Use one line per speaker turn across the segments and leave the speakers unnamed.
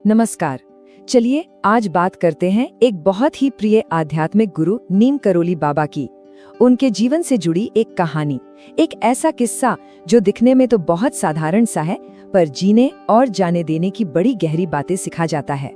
नमस्कार। चलिए आज बात करते हैं एक बहुत ही प्रिय आध्यात्मिक गुरु नीम करोली बाबा की। उनके जीवन से जुड़ी एक कहानी, एक ऐसा किस्सा जो दिखने में तो बहुत साधारण सा है, पर जीने और जाने देने की बड़ी गहरी बातें सिखा जाता है।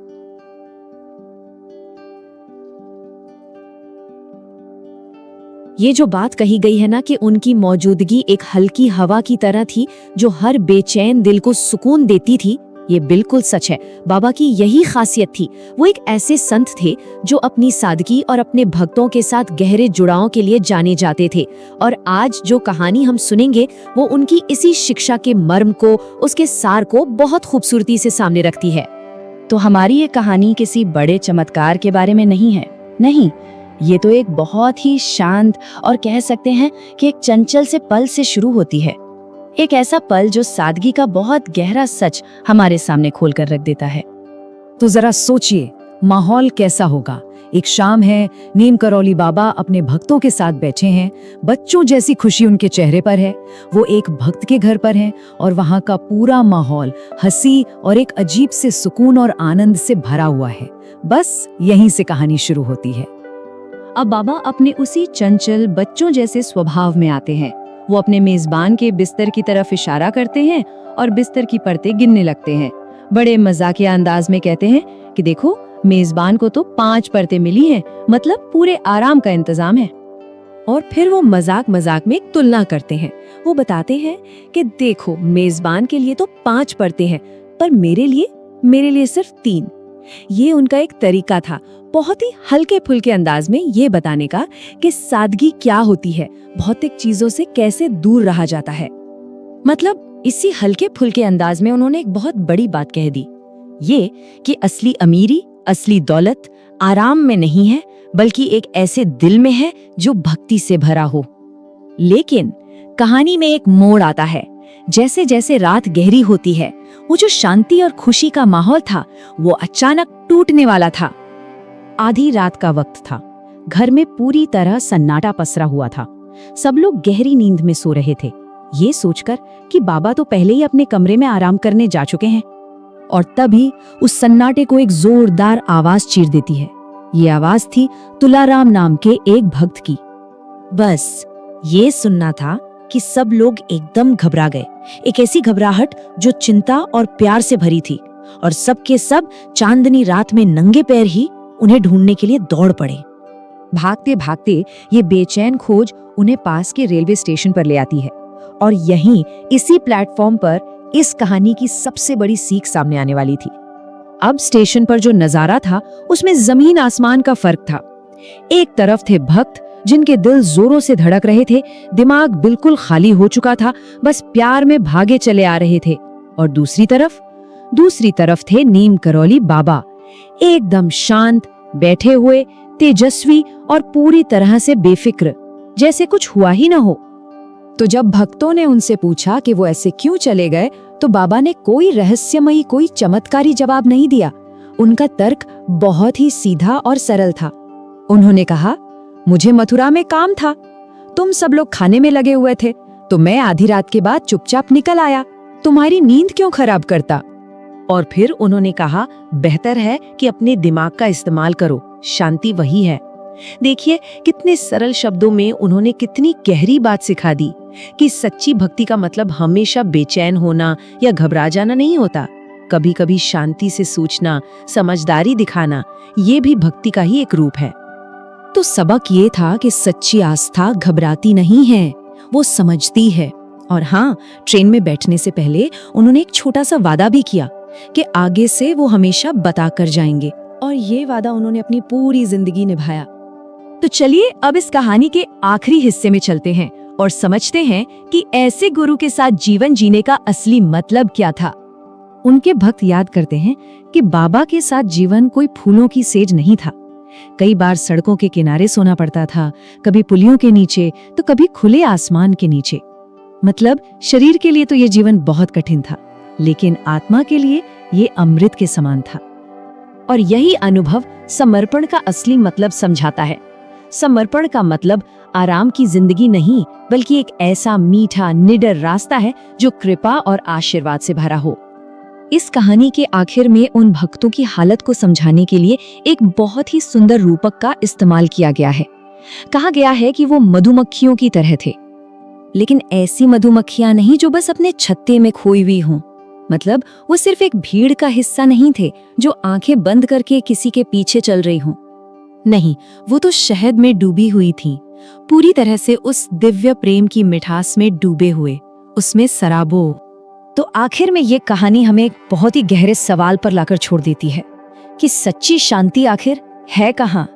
ये जो बात कही गई है ना कि उनकी मौजूदगी एक हल्की हवा की तरह थी जो हर बेचैन दिल को सुकून देती थी, ये बिल्कुल सच है। बाबा की यही खासियत थी। वो एक ऐसे संत थे जो अपनी सादगी और अपने भक्तों के साथ गहरे जुड़ाव के लिए जाने जाते थे। और आज जो कहानी हम सुनेंगे वो उनकी इसी शिक्षा के मर्म को, उसके सार को बहुत खूबसूरती से सामने रखती है।
तो हमारी ये कहानी किसी बड़े चमत्कार के बारे में नहीं है, नहीं, ये तो एक बहुत ही शांत और कह सकते हैं कि एक चंचल से पल से शुरू होती है। एक ऐसा पल जो सादगी का बहुत गहरा सच हमारे सामने खोल कर रख देता है।
तो जरा सोचिए, माहौल कैसा होगा। एक शाम है, नीम करोली बाबा अपने भक्तों के साथ बैठे हैं। बच्चों जैसी खुशी उनके चेहरे पर है। वो एक भक्त के घर पर हैं और वहाँ का पूरा माहौल हंसी और एक अजीब से सुकून और आनंद से भरा हुआ है। बस यहीं से कहानी शुरू होती है।
अब बाबा अपने उसी चंचल बच्चों जैसे स्वभाव में आते हैं। वो अपने मेजबान के बिस्तर की तरफ इशारा करते हैं और बिस्तर की परतें गिनने लगते हैं। बड़े मजाकिया अंदाज में कहते हैं कि देखो, मेजबान को तो 5 परतें मिली हैं, मतलब पूरे आराम का इंतजाम है।
और फिर वो मजाक मजाक में एक तुलना करते हैं। वो बताते हैं कि देखो, मेजबान के लिए तो 5 परतें हैं, पर मेरे लिए सिर्फ 3। ये उनका एक तरीका था, बहुत ही हल्के फुल्के अंदाज में ये बताने का कि सादगी क्या होती है, भौतिक चीजों से कैसे दूर रहा जाता है। मतलब इसी हल्के फुल्के अंदाज में उन्होंने एक बहुत बड़ी बात कह दी, ये कि असली अमीरी, असली दौलत आराम में नहीं है, बल्कि एक ऐसे दिल में है जो भक्ति से भरा हो। लेकिन कहानी में एक मोड़ आता है। जैसे जैसे रात गहरी होती है, वो जो शांति और खुशी का माहौल था वो अचानक टूटने वाला था।
आधी रात का वक्त था। घर में पूरी तरह सन्नाटा पसरा हुआ था। सब लोग गहरी नींद में सो रहे थे, ये सोचकर कि बाबा तो पहले ही अपने कमरे में आराम करने जा चुके हैं। और तभी उस सन्नाटे को एक जोरदार आवाज चीर देती है। ये आवाज थी तुलाराम नाम के एक भक्त की।
बस ये सुनना था कि सब लोग एकदम घबरा गए। एक ऐसी घबराहट जो चिंता और प्यार से भरी थी, और सब के सब चांदनी रात में नंगे पैर ही उन्हें ढूंढने के लिए दौड़ पड़े।
भागते भागते ये बेचैन खोज उन्हें पास के रेलवे स्टेशन पर ले आती है। और यहीं इसी प्लेटफॉर्म पर इस कहानी की सबसे बड़ी सीख सामने आने वाली थी। अब स्टेशन पर जो नजारा था उसमें जमीन आसमान का फर्क था। एक तरफ थे भक्त जिनके दिल जोरों से धड़क रहे थे, दिमाग बिल्कुल खाली हो चुका था, बस प्यार में भागे चले आ रहे थे। और दूसरी तरफ थे नीम करोली बाबा, एकदम शांत, बैठे हुए, तेजस्वी और पूरी तरह से बेफिक्र, जैसे कुछ हुआ ही ना हो। तो जब भक्तों ने उनसे पूछा कि वो ऐसे क्यों चले गए, तो बाबा ने कोई रहस्यमयी, कोई चमत्कारी जवाब नहीं दिया। उनका तर्क बहुत ही सीधा और सरल था। उन्होंने कहा, मुझे मथुरा में काम था, तुम सब लोग खाने में लगे हुए थे, तो मैं आधी रात के बाद चुपचाप निकल आया। तुम्हारी नींद क्यों खराब करता?
और फिर उन्होंने कहा, बेहतर है कि अपने दिमाग का इस्तेमाल करो, शांति वही है। देखिए कितने सरल शब्दों में उन्होंने कितनी गहरी बात सिखा दी कि सच्ची भक्ति का मतलब हमेशा बेचैन होना या घबरा जाना नहीं होता। कभी कभी शांति से सोचना, समझदारी दिखाना, ये भी भक्ति का ही एक रूप है।
तो सबक ये था कि सच्ची आस्था घबराती नहीं है, वो समझती है। और हाँ, ट्रेन में बैठने से पहले उन्होंने एक छोटा सा वादा भी किया कि आगे से वो हमेशा बता कर जाएंगे, और ये वादा उन्होंने अपनी पूरी जिंदगी निभाया। तो चलिए अब इस कहानी के आखिरी हिस्से में चलते हैं और समझते हैं कि ऐसे गुरु के साथ जीवन जीने का असली मतलब क्या था। उनके भक्त याद करते हैं कि बाबा के साथ जीवन कोई फूलों की सेज नहीं था। कई बार सड़कों के किनारे सोना पड़ता था, कभी पुलियों के नीचे, तो कभी खुले आसमान के नीचे। मतलब शरीर के लिए तो ये जीवन बहुत कठिन था, लेकिन आत्मा के लिए ये अमृत के समान था। और यही अनुभव समर्पण का असली मतलब समझाता है। समर्पण का मतलब आराम की जिंदगी नहीं, बल्कि एक ऐसा मीठा, निडर रास्ता है जो कृपा और आशीर्वाद से भरा हो।
इस कहानी के आखिर में उन भक्तों की हालत को समझाने के लिए एक बहुत ही सुंदर रूपक का इस्तेमाल किया गया है। कहा गया है कि वो मधुमक्खियों की तरह थे, लेकिन ऐसी मधुमक्खियां नहीं जो बस अपने छत्ते में खोई हुई हों। मतलब वो सिर्फ एक भीड़ का हिस्सा नहीं थे जो आंखें बंद करके किसी के पीछे चल रही हों।
नहीं, वो तो शहद में डूबी हुई थीं, पूरी तरह से उस दिव्य प्रेम की मिठास में डूबे हुए, उसमें सराबो।
तो आखिर में ये कहानी हमें एक बहुत ही गहरे सवाल पर लाकर छोड़ देती है कि सच्ची शांति आखिर है कहाँ?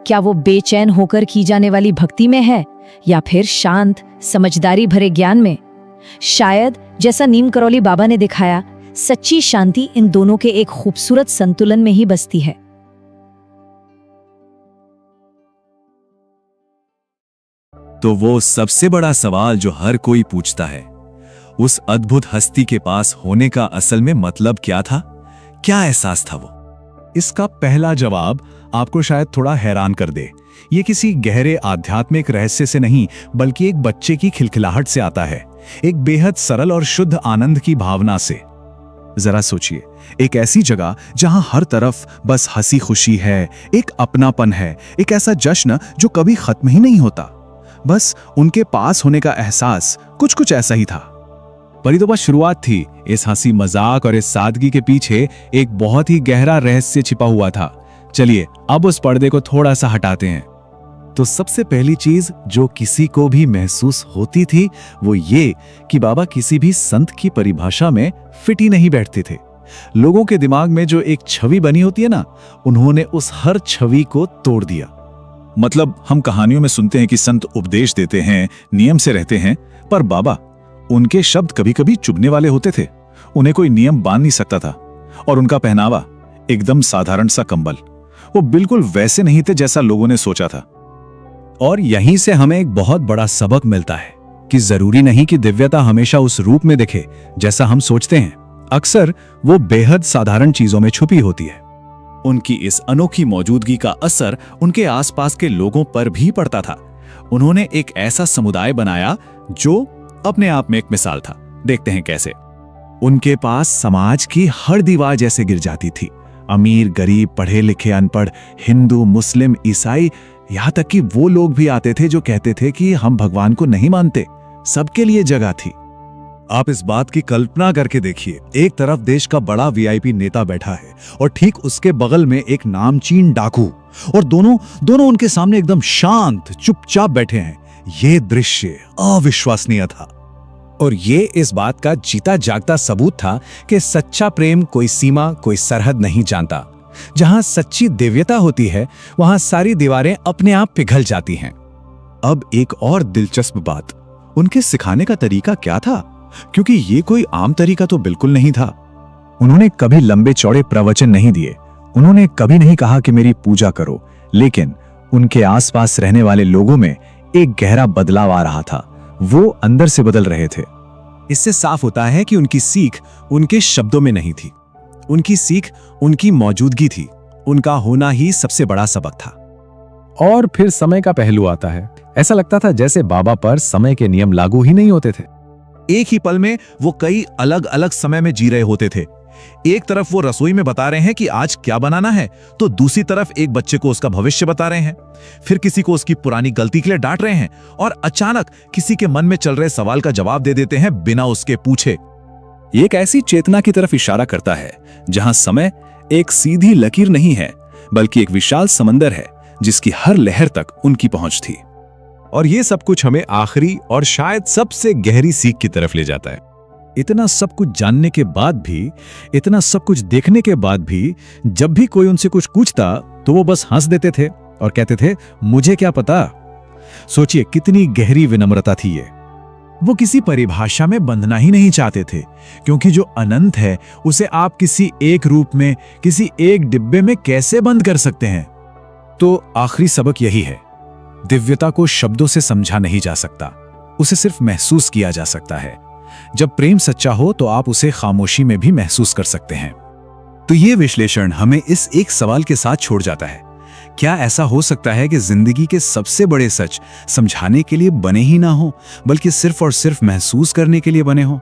क्या वो बेचैन होकर की जाने वाली भक्ति में है या फिर शांत समझदारी भरे ज्ञान में? शायद जैसा नीम करौली बाबा ने दिखाया, सच्ची शांति इन दोनों के एक खूबसूरत संतुलन में ही बसती है।
तो वो सबसे बड़ा सवाल जो हर कोई पूछता है, उस अद्भुत हस्ती के पास होने का असल में मतलब क्या था? क्या एहसास था वो?
इसका पहला जवाब आपको शायद थोड़ा हैरान कर दे। ये किसी गहरे आध्यात्मिक रहस्य से नहीं, बल्कि एक बच्चे की खिलखिलाहट से आता है, एक बेहद सरल और शुद्ध आनंद की भावना से। जरा सोचिए, एक ऐसी जगह जहां हर तरफ बस हंसी खुशी है, एक अपनापन है, एक ऐसा जश्न जो कभी खत्म ही नहीं होता। बस उनके पास होने का एहसास कुछ ऐसा ही था। पर ये तो बस शुरुआत थी। इस हंसी मजाक और इस सादगी के पीछे एक बहुत ही गहरा रहस्य छिपा हुआ था। चलिए अब उस पर्दे को थोड़ा सा हटाते हैं। तो सबसे पहली चीज जो किसी को भी महसूस होती थी वो ये कि बाबा किसी भी संत की परिभाषा में फिट ही नहीं बैठते थे। लोगों के दिमाग में जो एक छवि बनी होती है ना, उन्होंने उस हर छवि को तोड़ दिया।
मतलब हम कहानियों में सुनते हैं कि संत उपदेश देते हैं, नियम से रहते हैं, पर बाबा, उनके शब्द कभी कभी चुभने वाले होते थे। उन्हें कोई नियम बांध नहीं सकता था। और उनका पहनावा एकदम साधारण सा कंबल, वो बिल्कुल वैसे नहीं थे जैसा लोगों ने सोचा था।
और यहीं से हमें एक बहुत बड़ा सबक मिलता है कि जरूरी नहीं कि दिव्यता हमेशा उस रूप में दिखे जैसा हम सोचते हैं। अक्सर वो बेहद साधारण चीजों में छुपी होती है।
उनकी इस अनोखी मौजूदगी का असर उनके आसपास के लोगों पर भी पड़ता था। उन्होंने एक ऐसा समुदाय बनाया जो अपने आप में एक मिसाल था। देखते हैं कैसे।
उनके पास समाज की हर दीवार जैसे गिर जाती थी। अमीर, गरीब, पढ़े लिखे, अनपढ़, हिंदू, मुस्लिम, ईसाई, यहाँ तक कि वो लोग भी आते थे जो कहते थे कि हम भगवान को नहीं मानते। सबके लिए जगह थी।
आप इस बात की कल्पना करके देखिए, एक तरफ देश का बड़ा वीआईपी नेता बैठा है और ठीक उसके बगल में एक नामचीन डाकू, और दोनों उनके सामने एकदम शांत चुपचाप बैठे हैं। यह दृश्य अविश्वसनीय था।
और ये इस बात का जीता जागता सबूत था कि सच्चा प्रेम कोई सीमा, कोई सरहद नहीं जानता। जहां सच्ची दिव्यता होती है, वहां सारी दीवारें अपने आप पिघल जाती हैं।
अब एक और दिलचस्प बात, उनके सिखाने का तरीका क्या था? क्योंकि ये कोई आम तरीका तो बिल्कुल नहीं था।
उन्होंने कभी लंबे चौड़े प्रवचन नहीं दिए। उन्होंने कभी नहीं कहा कि मेरी पूजा करो। लेकिन उनके आसपास रहने वाले लोगों में एक गहरा बदलाव आ रहा था। वो अंदर से बदल रहे थे।
इससे साफ होता है कि उनकी सीख उनके शब्दों में नहीं थी। उनकी सीख उनकी मौजूदगी थी। उनका होना ही सबसे बड़ा सबक था।
और फिर समय का पहलू आता है। ऐसा लगता था जैसे बाबा पर समय के नियम लागू ही नहीं होते थे।
एक ही पल में वो कई अलग अलग समय में जी रहे होते थे। एक तरफ वो रसोई में बता रहे हैं कि आज क्या बनाना है, तो दूसरी तरफ एक बच्चे को उसका भविष्य बता रहे हैं। फिर किसी को उसकी पुरानी गलती के लिए डांट रहे हैं, और अचानक किसी के मन में चल रहे सवाल का जवाब दे देते हैं बिना उसके पूछे।
एक ऐसी चेतना की तरफ इशारा करता है जहां समय एक सीधी लकीर नहीं है, बल्कि एक विशाल समंदर है जिसकी हर लहर तक उनकी पहुंच थी।
और ये सब कुछ हमें आखिरी और शायद सबसे गहरी सीख की तरफ ले जाता है।
इतना सब कुछ जानने के बाद भी, इतना सब कुछ देखने के बाद भी, जब भी कोई उनसे कुछ पूछता तो वो बस हंस देते थे और कहते थे, मुझे क्या पता। सोचिए कितनी गहरी विनम्रता थी ये। वो किसी परिभाषा में बंधना ही नहीं चाहते थे, क्योंकि जो अनंत है उसे आप किसी एक रूप में, किसी एक डिब्बे में कैसे बंद कर सकते हैं। तो आखिरी सबक यही है, दिव्यता को शब्दों से समझा नहीं जा सकता, उसे सिर्फ महसूस किया जा सकता है। जब प्रेम सच्चा हो तो आप उसे खामोशी में भी महसूस कर सकते हैं।
तो ये विश्लेषण हमें इस एक सवाल के साथ छोड़ जाता है, क्या ऐसा हो सकता है कि जिंदगी के सबसे बड़े सच समझाने के लिए बने ही ना हो, बल्कि सिर्फ और सिर्फ महसूस करने के लिए बने हो?